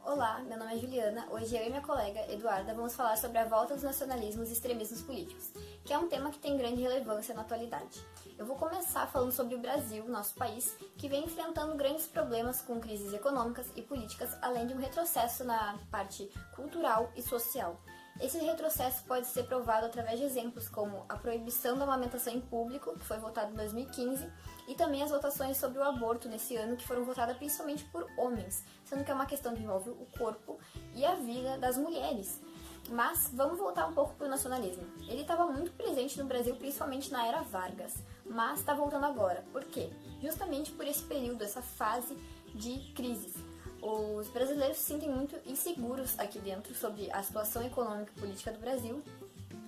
Olá, meu nome é Juliana. Hoje eu e minha colega Eduarda vamos falar sobre a volta dos nacionalismos e extremismos políticos, que é um tema que tem grande relevância na atualidade. Eu vou começar falando sobre o Brasil, nosso país, que vem enfrentando grandes problemas com crises econômicas e políticas, além de um retrocesso na parte cultural e social. Esse retrocesso pode ser provado através de exemplos como a proibição da amamentação em público, que foi votada em 2015, e também as votações sobre o aborto nesse ano, que foram votadas principalmente por homens, sendo que é uma questão que envolve o corpo e a vida das mulheres. Mas vamos voltar um pouco para o nacionalismo. Ele estava muito presente no Brasil, principalmente na era Vargas, mas está voltando agora. Por quê? Justamente por esse período, essa fase de crises. Os brasileiros se sentem muito inseguros aqui dentro sobre a situação econômica e política do Brasil,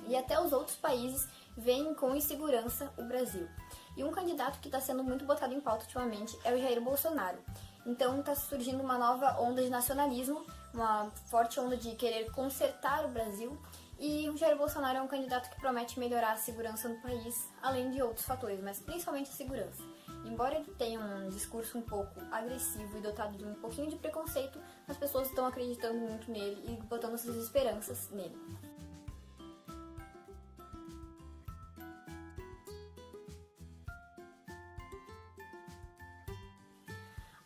e até os outros países veem com insegurança o Brasil. E um candidato que está sendo muito botado em pauta ultimamente é o Jair Bolsonaro. Então está surgindo uma nova onda de nacionalismo, uma forte onda de querer consertar o Brasil, e o Jair Bolsonaro é um candidato que promete melhorar a segurança no país, além de outros fatores, mas principalmente a segurança. Embora ele tenha um discurso um pouco agressivo e dotado de um pouquinho de preconceito, as pessoas estão acreditando muito nele e botando suas esperanças nele.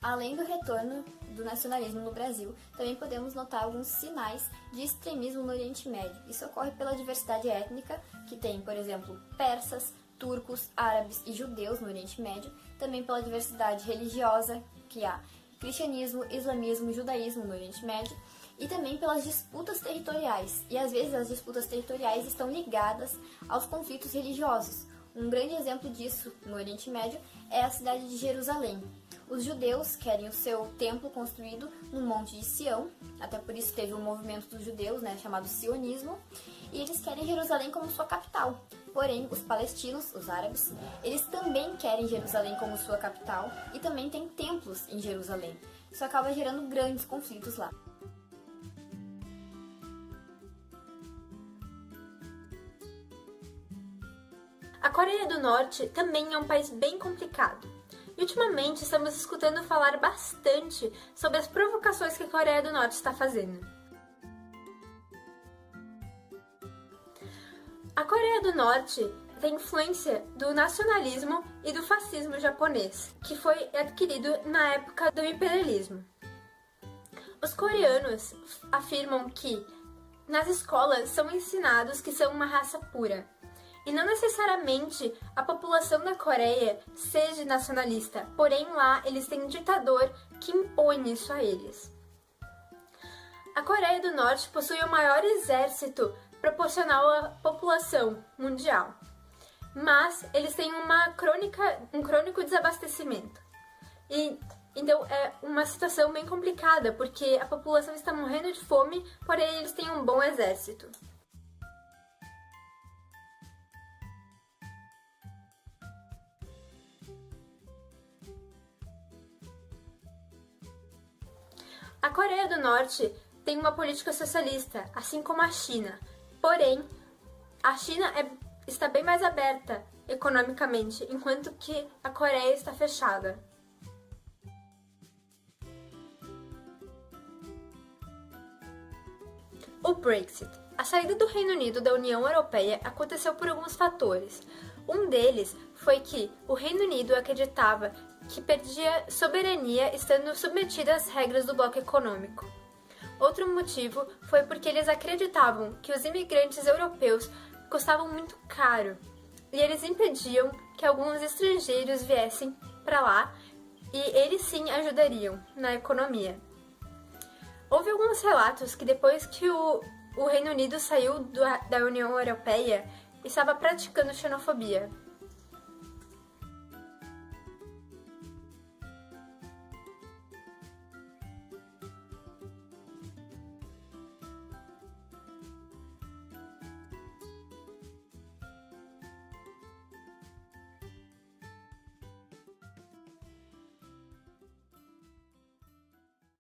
Além do retorno do nacionalismo no Brasil, também podemos notar alguns sinais de extremismo no Oriente Médio. Isso ocorre pela diversidade étnica, que tem, por exemplo, persas, turcos, árabes e judeus no Oriente Médio, também pela diversidade religiosa, que há cristianismo, islamismo e judaísmo no Oriente Médio, e também pelas disputas territoriais. E às vezes as disputas territoriais estão ligadas aos conflitos religiosos. Um grande exemplo disso no Oriente Médio é a cidade de Jerusalém. Os judeus querem o seu templo construído no Monte de Sião, até por isso teve um movimento dos judeus, chamado sionismo, e eles querem Jerusalém como sua capital. Porém, os palestinos, os árabes, eles também querem Jerusalém como sua capital e também tem templos em Jerusalém. Isso acaba gerando grandes conflitos lá. A Coreia do Norte também é um país bem complicado. E ultimamente estamos escutando falar bastante sobre as provocações que a Coreia do Norte está fazendo. A Coreia do Norte tem influência do nacionalismo e do fascismo japonês, que foi adquirido na época do imperialismo. Os coreanos afirmam que nas escolas são ensinados que são uma raça pura. E não necessariamente a população da Coreia seja nacionalista, porém lá eles têm um ditador que impõe isso a eles. A Coreia do Norte possui o maior exército proporcional à população mundial, mas eles têm um crônico desabastecimento. Então é uma situação bem complicada, porque a população está morrendo de fome, porém eles têm um bom exército. A Coreia do Norte tem uma política socialista, assim como a China. Porém, a China está bem mais aberta economicamente, enquanto que a Coreia está fechada. O Brexit. A saída do Reino Unido da União Europeia aconteceu por alguns fatores. Um deles foi que o Reino Unido acreditava que perdia soberania estando submetido às regras do bloco econômico. Outro motivo foi porque eles acreditavam que os imigrantes europeus custavam muito caro e eles impediam que alguns estrangeiros viessem para lá e eles sim ajudariam na economia. Houve alguns relatos que depois que o Reino Unido saiu da União Europeia, estava praticando xenofobia.